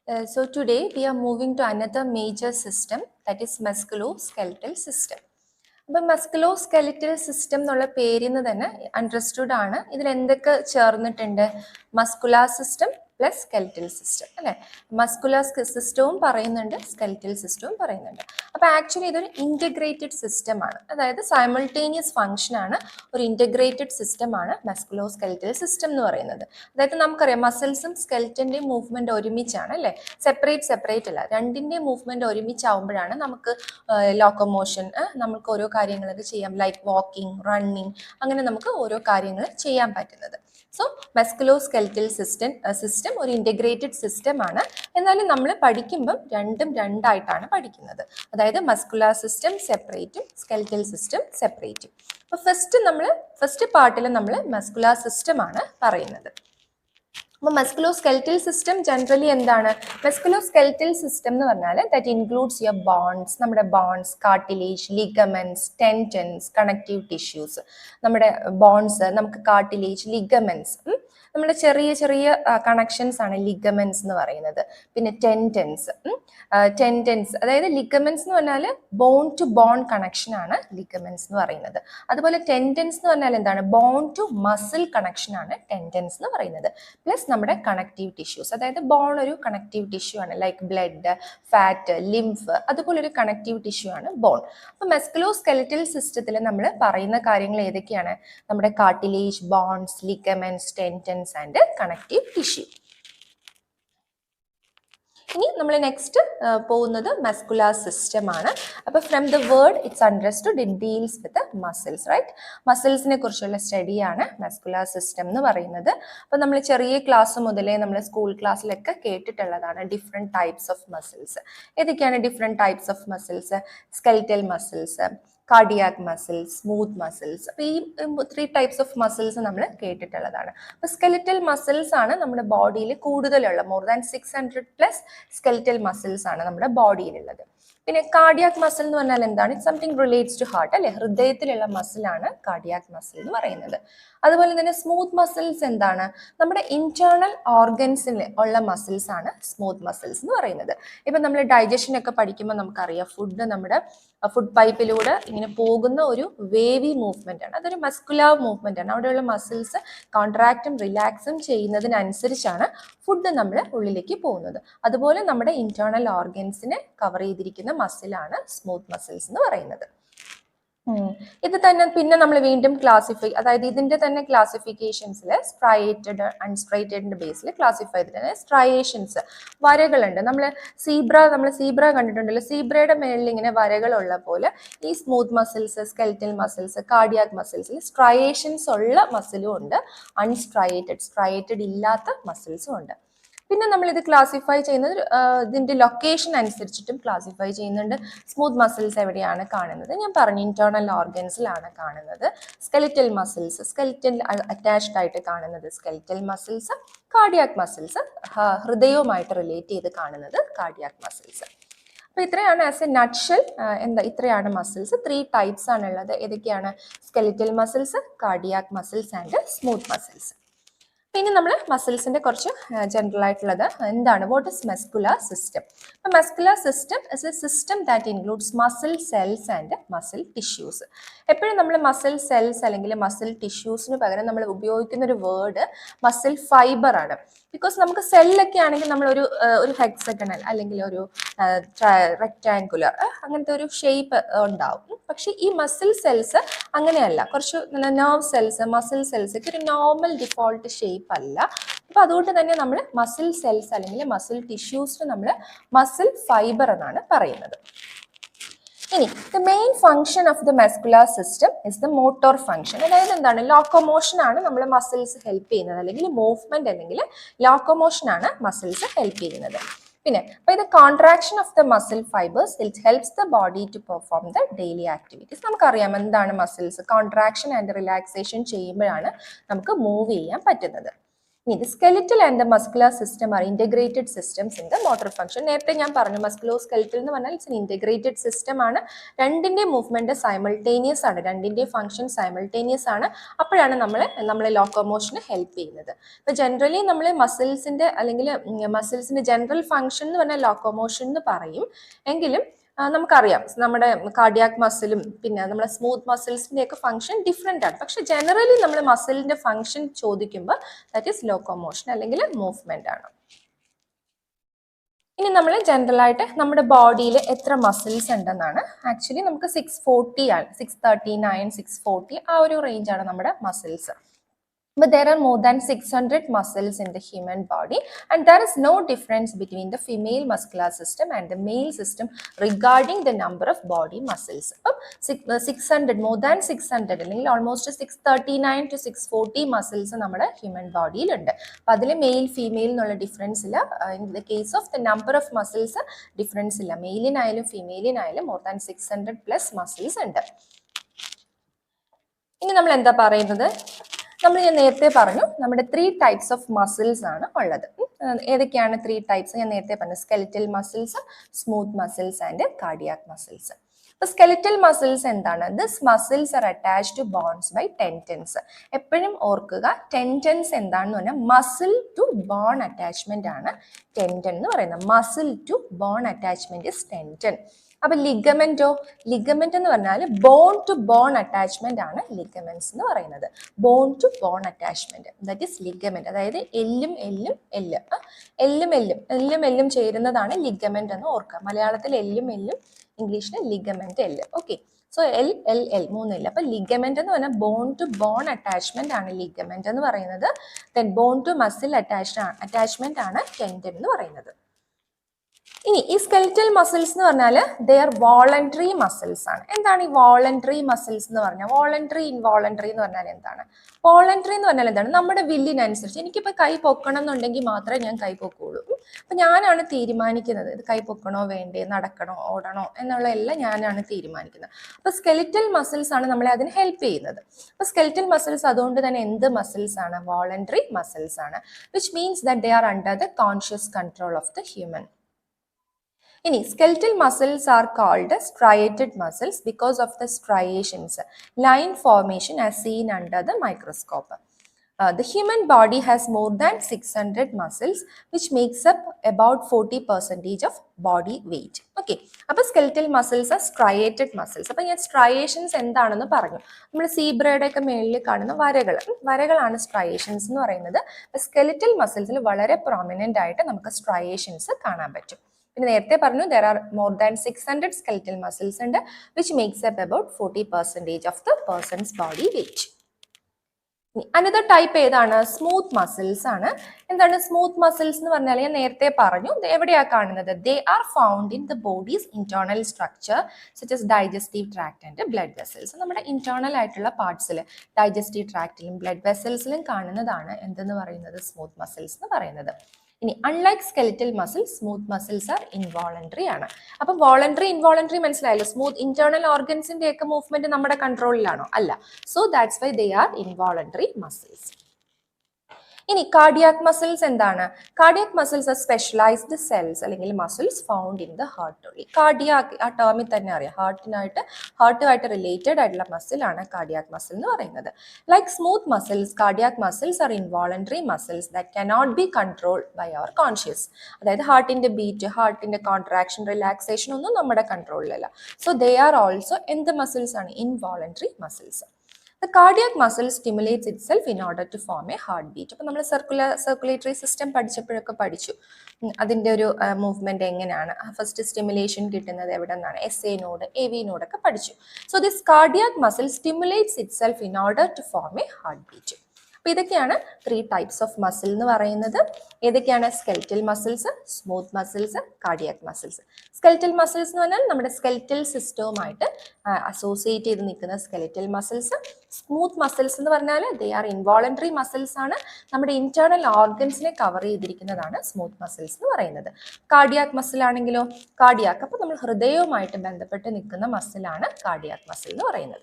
So today we are moving to another major system, that is musculoskeletal system. അപ്പോൾ musculoskeletal system എന്നുള്ള പേരിൽ നിന്ന് തന്നെ അണ്ടർസ്റ്റുഡ് ആണ് ഇതിൽ എന്തൊക്കെ ചേർന്നിട്ടുണ്ട്. Muscular system plus skeletal system അല്ലെ. മസ്കുലാർ സിസ്റ്റവും പറയുന്നുണ്ട്, സ്കെലിറ്റൽ സിസ്റ്റവും പറയുന്നുണ്ട്. അപ്പോൾ ആക്ച്വലി ഇതൊരു ഇൻറ്റഗ്രേറ്റഡ് സിസ്റ്റം ആണ്, അതായത് സൈമൾട്ടേനിയസ് ഫംഗ്ഷൻ ആണ്, ഒരു ഇൻറ്റഗ്രേറ്റഡ് സിസ്റ്റം ആണ് മസ്കുലോസ്കെലിറ്റൽ സിസ്റ്റം എന്ന് പറയുന്നത്. അതായത് നമുക്കറിയാം മസിൽസും സ്കെലിറ്റന്റെയും മൂവ്മെന്റ് ഒരുമിച്ചാണ് അല്ലെ, സെപ്പറേറ്റ് അല്ല, രണ്ടിന്റെയും മൂവ്മെന്റ് ഒരുമിച്ചാവുമ്പോഴാണ് നമുക്ക് ലോക്കോമോഷൻ, നമുക്ക് ഓരോ കാര്യങ്ങളൊക്കെ ചെയ്യാം, ലൈക്ക് വാക്കിംഗ്, റണ്ണിങ്, അങ്ങനെ നമുക്ക് ഓരോ കാര്യങ്ങൾ ചെയ്യാൻ പറ്റുന്നത്. സോ മസ്കുലോസ്കെലിറ്റൽ സിസ്റ്റം ഒരു ഇൻറ്റഗ്രേറ്റഡ് സിസ്റ്റം ആണ്. എന്നാലും നമ്മൾ പഠിക്കുമ്പം രണ്ടായിട്ടാണ് പഠിക്കുന്നത്. അതായത് മസ്കുലാർ സിസ്റ്റം സെപ്പറേറ്റും സ്കെലിറ്റൽ സിസ്റ്റം സെപ്പറേറ്റും. അപ്പോൾ ഫസ്റ്റ് പാർട്ടിൽ നമ്മൾ മസ്കുലാർ സിസ്റ്റം ആണ് പറയുന്നത്. അപ്പോൾ മസ്കുലോസ്കെലിറ്റൽ സിസ്റ്റം ജനറലി എന്താണ്? മസ്കുലോസ്കെലിറ്റൽ സിസ്റ്റം എന്ന് പറഞ്ഞാൽ ദാറ്റ് ഇൻക്ലൂഡ്സ് യുവർ ബോൺസ്, നമ്മുടെ bones, cartilage, ligaments, tendons, connective tissues. നമ്മുടെ ബോൺസ്, നമുക്ക് കാർട്ടിലേജ്, ലിഗമെന്റ്സ്, നമ്മുടെ ചെറിയ ചെറിയ കണക്ഷൻസ് ആണ് ലിഗമെന്റ്സ് എന്ന് പറയുന്നത്. പിന്നെ ടെൻഡൻസ്, അതായത് ലിഗമെന്റ്സ് എന്ന് പറഞ്ഞാൽ ബോൺ ടു ബോൺ കണക്ഷൻ ആണ് ലിഗമെന്റ്സ് എന്ന് പറയുന്നത്. അതുപോലെ ടെൻഡൻസ് എന്ന് പറഞ്ഞാൽ എന്താണ്? ബോൺ ടു മസിൽ കണക്ഷൻ ആണ് ടെൻഡൻസ് എന്ന് പറയുന്നത്. പ്ലസ് നമ്മുടെ കണക്റ്റീവ് ടിഷ്യൂസ്, അതായത് ബോൺ ഒരു കണക്റ്റീവ് ടിഷ്യൂ ആണ്, ലൈക്ക് ബ്ലഡ്, ഫാറ്റ്, ലിംഫ്, അതുപോലെ ഒരു കണക്റ്റീവ് ടിഷ്യൂ ആണ് ബോൺ. അപ്പോൾ മസ്കുലോസ്കെലിറ്റൽ സിസ്റ്റത്തിൽ നമ്മൾ പറയുന്ന കാര്യങ്ങൾ ഏതൊക്കെയാണ്? നമ്മുടെ cartilage, bones, ligaments, tendons and connective tissue. ഇനി നമ്മൾ നെക്സ്റ്റ് പോകുന്നത് മസ്കുലാർ സിസ്റ്റം ആണ്. അപ്പോൾ from the word it's understood it deals with muscles, right? മസിൽസിനെ കുറിച്ചുള്ള സ്റ്റഡിയാണ് മസ്കുലാർ സിസ്റ്റം എന്ന് പറയുന്നത്. അപ്പോൾ നമ്മൾ ചെറിയ ക്ലാസ് മുതലേ നമ്മൾ സ്കൂൾ ക്ലാസ്സിലൊക്കെ കേട്ടിട്ടുള്ളതാണ് ഡിഫറെൻറ്റ് ടൈപ്സ് ഓഫ് മസിൽസ്. ഏതൊക്കെയാണ് different types of muscles? Skeletal muscles, cardiac muscles, smooth muscles. അപ്പോൾ ഈ 3 ടൈപ്സ് ഓഫ് മസിൽസ് നമ്മൾ കേട്ടിട്ടുള്ളതാണ്. അപ്പോൾ സ്കെലിറ്റൽ മസിൽസ് ആണ് നമ്മുടെ ബോഡിയിൽ കൂടുതലുള്ള, മോർ ദാൻ 600+ സ്കെലിറ്റൽ മസിൽസ് ആണ് നമ്മുടെ ബോഡിയിലുള്ളത്. പിന്നെ കാർഡിയാക് മസിൽ എന്ന് പറഞ്ഞാൽ എന്താണ്? It something relates to heart അല്ലെ, ഹൃദയത്തിലുള്ള മസിലാണ് കാർഡിയാക് മസിൽ എന്ന് പറയുന്നത്. അതുപോലെ തന്നെ സ്മൂത്ത് മസിൽസ് എന്താണ്? നമ്മുടെ ഇന്റേണൽ ഓർഗൻസിൽ ഉള്ള മസിൽസ് ആണ് സ്മൂത്ത് മസിൽസ് എന്ന് പറയുന്നത്. ഇപ്പം നമ്മൾ ഡൈജഷൻ ഒക്കെ പഠിക്കുമ്പോൾ നമുക്കറിയാം, നമ്മുടെ ഫുഡ് പൈപ്പിലൂടെ ഇങ്ങനെ പോകുന്ന ഒരു വേവി മൂവ്മെന്റ് ആണ്, അതൊരു മസ്കുലാർ മൂവ്മെന്റ് ആണ്. അവിടെയുള്ള മസിൽസ് കോൺട്രാക്റ്റും റിലാക്സും ചെയ്യുന്നതിനനുസരിച്ചാണ് ഫുഡ് നമ്മുടെ ഉള്ളിലേക്ക് പോകുന്നത്. അതുപോലെ നമ്മുടെ ഇന്റേണൽ ഓർഗൻസിനെ കവർ ചെയ്തിരിക്കുന്ന മസിലാണ് സ്മൂത്ത് മസിൽസ് എന്ന് പറയുന്നത്. ഇത് തന്നെ പിന്നെ നമ്മൾ വീണ്ടും ക്ലാസിഫൈ, അതായത് ഇതിന്റെ തന്നെ ക്ലാസിഫിക്കേഷൻസിൽ സ്ട്രൈറ്റഡ്, അൺസ്ട്രൈറ്റഡിന്റെ ബേസിൽ ക്ലാസിഫൈ ചെയ്തിട്ടുണ്ട്. സ്ട്രയേഷൻസ്, വരകളുണ്ട്. നമ്മൾ സീബ്ര കണ്ടിട്ടുണ്ടല്ലോ, സീബ്രയുടെ മേളിൽ ഇങ്ങനെ വരകളുള്ള പോലെ ഈ smooth muscles, skeletal muscles, cardiac മസിൽസിൽ സ്ട്രയേഷൻസ് ഉള്ള മസിലും ഉണ്ട്, സ്ട്രയേറ്റഡ് ഇല്ലാത്ത മസിൽസും ഉണ്ട്. പിന്നെ നമ്മൾ ഇത് ക്ലാസിഫൈ ചെയ്യുന്നത് ഇതിന്റെ ലൊക്കേഷൻ അനുസരിച്ചിട്ടും ക്ലാസിഫൈ ചെയ്യുന്നുണ്ട്. സ്മൂത്ത് മസിൽസ് എവിടെയാണ് കാണുന്നത്? ഞാൻ പറഞ്ഞു, ഇന്റേണൽ ഓർഗൻസിലാണ് കാണുന്നത്. സ്കെലിറ്റൽ മസിൽസ്, സ്കെലിറ്റൽ അറ്റാച്ച്ഡ് ആയിട്ട് കാണുന്നത് സ്കെലിറ്റൽ മസിൽസ്. കാർഡിയാക് മസിൽസ് ഹൃദയവുമായിട്ട് റിലേറ്റ് ചെയ്ത് കാണുന്നത് കാർഡിയാക് മസിൽസ്. അപ്പോൾ ഇത്രയാണ് ആസ് എ നട്ട്ഷെൽ ഇത്രയാണ് മസിൽസ്. 3 ടൈപ്സ് ആണുള്ളത്. ഏതൊക്കെയാണ്? Skeletal muscles, cardiac muscles and smooth muscles. ഇനി നമ്മൾ മസിൽസിന്റെ കുറച്ച് ജനറൽ ആയിട്ടുള്ളത് എന്താണ്? What is muscular system? അപ്പോൾ muscular system is a system that includes muscle cells and muscle tissues. എപ്പോഴും നമ്മൾ മസിൽ സെൽസ് അല്ലെങ്കിൽ മസിൽ ടിഷ്യൂസിന് പകരം നമ്മൾ ഉപയോഗിക്കുന്ന ഒരു വേർഡ് മസിൽ ഫൈബർ ആണ്. ബിക്കോസ് നമുക്ക് സെല്ലൊക്കെ ആണെങ്കിൽ നമ്മൾ ഒരു ഹെക്സഗണൽ അല്ലെങ്കിൽ ഒരു റെക്ടാങ്കുലർ അങ്ങനത്തെ ഒരു ഷേപ്പ് ഉണ്ടാവും. പക്ഷെ ഈ മസിൽ സെൽസ് അങ്ങനെയല്ല, കുറച്ച് നെർവ് സെൽസ്, മസിൽ സെൽസ് ഒക്കെ ഒരു നോർമൽ ഡിഫോൾട്ട് ഷേപ്പ് അല്ല. അപ്പൊ അതുകൊണ്ട് തന്നെ നമ്മൾ മസിൽ സെൽസ് അല്ലെങ്കിൽ മസിൽ ടിഷ്യൂസിന് നമ്മൾ മസിൽ ഫൈബർ എന്നാണ് പറയുന്നത്. ഇനി the main function of the muscular system is the motor function. അതായത് എന്താണ്? ലോക്കോമോഷൻ ആണ് നമ്മൾ മസിൽസ് ഹെൽപ്പ് ചെയ്യുന്നത്, അല്ലെങ്കിൽ മൂവ്മെന്റ് അല്ലെങ്കിൽ ലോക്കോമോഷൻ ആണ് മസിൽസ് ഹെൽപ്പ് ചെയ്യുന്നത്. പിന്നെ by the contraction of the muscle fibers it helps the body to perform the daily activities. നമുക്കറിയാം എന്താണ് മസിൽസ്? കോൺട്രാക്ഷൻ ആൻഡ് റിലാക്സേഷൻ ചെയ്യുമ്പോഴാണ് നമുക്ക് മൂവ് ചെയ്യാൻ പറ്റുന്നത്. The skeletal and the muscular system are integrated systems in the motor function. നേരത്തെ ഞാൻ പറഞ്ഞു musculoskeletal എന്ന് പറഞ്ഞാൽ ഇറ്റ്സ് an integrated system ആണ്. രണ്ടിന്റെ മൂവ്മെന്റ് സൈമൾട്ടേനിയസ് ആണ്, രണ്ടിന്റെ ഫംഗ്ഷൻ സൈമൾട്ടേനിയസ് ആണ്. അപ്പോഴാണ് നമ്മളെ ലോക്കോമോഷന് ഹെൽപ്പ് ചെയ്യുന്നത്. ഇപ്പൊ ജനറലി നമ്മൾ മസിൽസിന്റെ ജനറൽ ഫംഗ്ഷൻ എന്ന് പറഞ്ഞാൽ ലോക്കോമോഷൻ എന്ന് പറയും. എങ്കിലും നമുക്കറിയാം നമ്മുടെ കാർഡിയാക് മസിലും പിന്നെ നമ്മുടെ സ്മൂത്ത് മസിൽസിന്റെ ഒക്കെ ഫംഗ്ഷൻ ഡിഫറെന്റ് ആണ്. പക്ഷെ ജനറലി നമ്മൾ മസിലിന്റെ ഫംഗ്ഷൻ ചോദിക്കുമ്പോൾ ദാറ്റ് ഈസ് ലോക്കോമോഷൻ അല്ലെങ്കിൽ മൂവ്മെന്റ് ആണ്. ഇനി നമ്മൾ ജനറൽ ആയിട്ട് നമ്മുടെ ബോഡിയിൽ എത്ര മസിൽസ് ഉണ്ടെന്നാണ്. ആക്ച്വലി നമുക്ക് 640 ആണ്, 639, 640 ആ ഒരു റേഞ്ച് ആണ് നമ്മുടെ muscles. But there are more than 600 muscles in the human body, and there is no difference between the female muscular system and the male system regarding the number of body muscles. 600, more than 600 അല്ലെങ്കിൽ almost 639 to 640 muscles നമ്മുടെ human ബോഡിയിൽ ഉണ്ട്. അപ്പം അതിൽ male female എന്നുള്ള difference ഇല്ല. In the case of the number of muscles difference ഇല്ല. മെയിലിനായാലും ഫീമെയിലിനായാലും more than 600 plus muscles ഉണ്ട്. ഇനി നമ്മൾ എന്താ പറയുന്നത്? ഞാൻ നേരത്തെ പറഞ്ഞു നമ്മുടെ 3 ടൈപ്സ് ഓഫ് മസിൽസ് ആണ് ഉള്ളത്. ഏതൊക്കെയാണ് 3 ടൈപ്സ്? ഞാൻ നേരത്തെ പറഞ്ഞു skeletal muscles, smooth muscles and cardiac muscles. അപ്പൊ സ്കെലിറ്റൽ മസിൽസ് എന്താണ്? This muscles are attached to bones by tendons. എപ്പോഴും ഓർക്കുക, ടെൻഡൻസ് എന്താണെന്ന് പറഞ്ഞാൽ മസിൽ ടു ബോൺ അറ്റാച്ച്മെന്റ് ആണ് ടെൻഡൻ എന്ന് പറയുന്നത്. Muscle to bone attachment is tendon. അപ്പൊ ലിഗമെന്റോ? ലിഗമെന്റ് എന്ന് പറഞ്ഞാൽ ബോൺ ടു ബോൺ അറ്റാച്ച്മെന്റ് ആണ് ലിഗമെന്റ്സ് എന്ന് പറയുന്നത്. Bone to bone attachment that is ligament. അതായത് എല്ലും എല്ലും ചേരുന്നതാണ് ലിഗമെന്റ് എന്ന് ഓർക്കുക. മലയാളത്തിൽ എല്ലും ഇംഗ്ലീഷിൽ ലിഗമെന്റ് എല്ല്. ഓക്കെ, സോ എൽ മൂന്നില്ല. അപ്പൊ ലിഗമെന്റ് എന്ന് പറഞ്ഞാൽ ബോൺ ടു ബോൺ അറ്റാച്ച്മെന്റ് ആണ് ലിഗമെന്റ് എന്ന് പറയുന്നത്. Then bone to muscle attachment ആണ് ടെൻഡൻ എന്ന് പറയുന്നത്. ഇനി ഈ സ്കെലിറ്റൽ മസിൽസ് എന്ന് പറഞ്ഞാൽ ദേ ആർ വോളണ്ടറി മസിൽസ് ആണ്. എന്താണ് ഈ വോളണ്ടറി മസിൽസ് എന്ന് പറഞ്ഞാൽ? വോളണ്ടറി ഇൻവോളണ്ടറി എന്ന് പറഞ്ഞാൽ എന്താണ്? വോളണ്ടറി എന്ന് പറഞ്ഞാൽ എന്താണ്? നമ്മുടെ വില്ലിനനുസരിച്ച് എനിക്കിപ്പോൾ കൈ പൊക്കണം എന്നുണ്ടെങ്കിൽ മാത്രമേ ഞാൻ കൈ പൊക്കുള്ളൂ. അപ്പൊ ഞാനാണ് തീരുമാനിക്കുന്നത് ഇത് കൈ പൊക്കണോ വേണ്ടേ, നടക്കണോ ഓടണോ എന്നുള്ള എല്ലാം ഞാനാണ് തീരുമാനിക്കുന്നത്. അപ്പൊ സ്കെലിറ്റൽ മസിൽസ് ആണ് നമ്മളെ അതിന് ഹെൽപ്പ് ചെയ്യുന്നത്. അപ്പൊ സ്കെലിറ്റൽ മസിൽസ് അതുകൊണ്ട് തന്നെ എന്ത് മസിൽസ് ആണ്? വോളണ്ടറി മസിൽസ് ആണ്. Which means that they are under the conscious control of the human. ഇനി skeletal muscles are called striated muscles because of the striations, line formation as seen under the microscope. The human body has more than 600 muscles which makes up about 40% of body weight. Okay, അപ്പോൾ skeletal muscles are striated muscles. അപ്പോൾ ഞാൻ striations എന്താണെന്ന് പറഞ്ഞു. നമ്മൾ സീബ്രയുടെ ഒക്കെ മേളിൽ കാണുന്ന വരകളാണ് striations എന്ന് പറയുന്നത്. skeletal musclesൽ വളരെ prominent ആയിട്ട് നമുക്ക് striations കാണാൻ പറ്റും. പിന്നെ നേരത്തെ പറഞ്ഞു there are more than 600 skeletal muscles ഉണ്ട് which makes up about 40% of the person's body weight. Another type ഏതാണ്? സ്മൂത്ത് മസിൽസ് ആണ്. എന്താണ് സ്മൂത്ത് മസിൽസ് എന്ന് പറഞ്ഞാൽ? ഞാൻ നേരത്തെ പറഞ്ഞു എവിടെയാ കാണുന്നത്? They are found in the bodies internal structure such as digestive tract and blood vessels. നമ്മുടെ ഇന്റേണൽ ആയിട്ടുള്ള പാർട്സിൽ ഡൈജസ്റ്റീവ് ട്രാക്റ്റിലും ബ്ലഡ് വെസൽസിലും കാണുന്നതാണ് എന്തെന്ന് പറയുന്നത്? സ്മൂത്ത് മസിൽസ് എന്ന് പറയുന്നത്. ഇനി unlike skeletal muscles, smooth muscles are involuntary ആണ്. അപ്പം വോളണ്ടറി ഇൻവോളണ്ടറി മനസ്സിലായല്ലോ. സ്മൂത്ത് ഇന്റേണൽ ഓർഗൻസിന്റെ ഒക്കെ മൂവ്മെന്റ് നമ്മുടെ കൺട്രോളിലാണോ? അല്ല. So that's why they are involuntary muscles. ഇനി കാർഡിയാക് മസിൽസ് എന്താണ്? Cardiac muscles R specialised cells അല്ലെങ്കിൽ muscles found in the heart. Cardiac ആ ടേമിൽ തന്നെ അറിയാം, ഹാർട്ടുമായിട്ട് റിലേറ്റഡ് ആയിട്ടുള്ള മസിലാണ് കാർഡിയാക് മസിൽ എന്ന് പറയുന്നത്. Like smooth muscles, cardiac muscles are involuntary muscles that cannot be controlled by our conscious. അതായത് ഹാർട്ടിന്റെ ബീറ്റ്, ഹാർട്ടിന്റെ കോൺട്രാക്ഷൻ, റിലാക്സേഷൻ ഒന്നും നമ്മുടെ കൺട്രോളിലല്ല. സോ ദേ ആർ ഓൾസോ എന്ത് മസിൽസ് ആണ്? Involuntary muscles. The cardiac muscle stimulates itself in order to form a heartbeat. അപ്പോൾ നമ്മൾ സർക്കുലേറ്ററി സിസ്റ്റം പഠിച്ചപ്പോഴൊക്കെ പഠിച്ചു അതിൻ്റെ ഒരു മൂവ്മെന്റ് എങ്ങനെയാണ്. ഫസ്റ്റ് സ്റ്റിമുലേഷൻ കിട്ടുന്നത് എവിടെ നിന്നാണ്? SA നോഡ്, AV നോഡ് ഒക്കെ പഠിച്ചു. So this cardiac muscle stimulates itself in order to form a heart beat. അപ്പോൾ ഇതൊക്കെയാണ് 3 ടൈപ്സ് ഓഫ് മസിൽ എന്ന് പറയുന്നത്. ഏതൊക്കെയാണ്? Skeletal muscles, smooth muscles, cardiac muscles. Skeletal muscles എന്ന് പറഞ്ഞാൽ നമ്മുടെ സ്കെലിറ്റൽ സിസ്റ്റവുമായിട്ട് അസോസിയേറ്റ് ചെയ്ത് നിൽക്കുന്ന സ്കെലിറ്റൽ മസിൽസ്. സ്മൂത്ത് മസിൽസ് എന്ന് പറഞ്ഞാൽ ദേ ആർ ഇൻവോളണ്ടറി മസിൽസ് ആണ്. നമ്മുടെ ഇന്റേണൽ ഓർഗൻസിനെ കവർ ചെയ്തിരിക്കുന്നതാണ് സ്മൂത്ത് മസിൽസ് എന്ന് പറയുന്നത്. കാർഡിയാക് മസിൽ ആണെങ്കിലോ കാർഡിയാക്, അപ്പോൾ നമ്മൾ ഹൃദയവുമായിട്ട് ബന്ധപ്പെട്ട് നിൽക്കുന്ന മസിലാണ് കാർഡിയാക് മസിൽ എന്ന് പറയുന്നത്.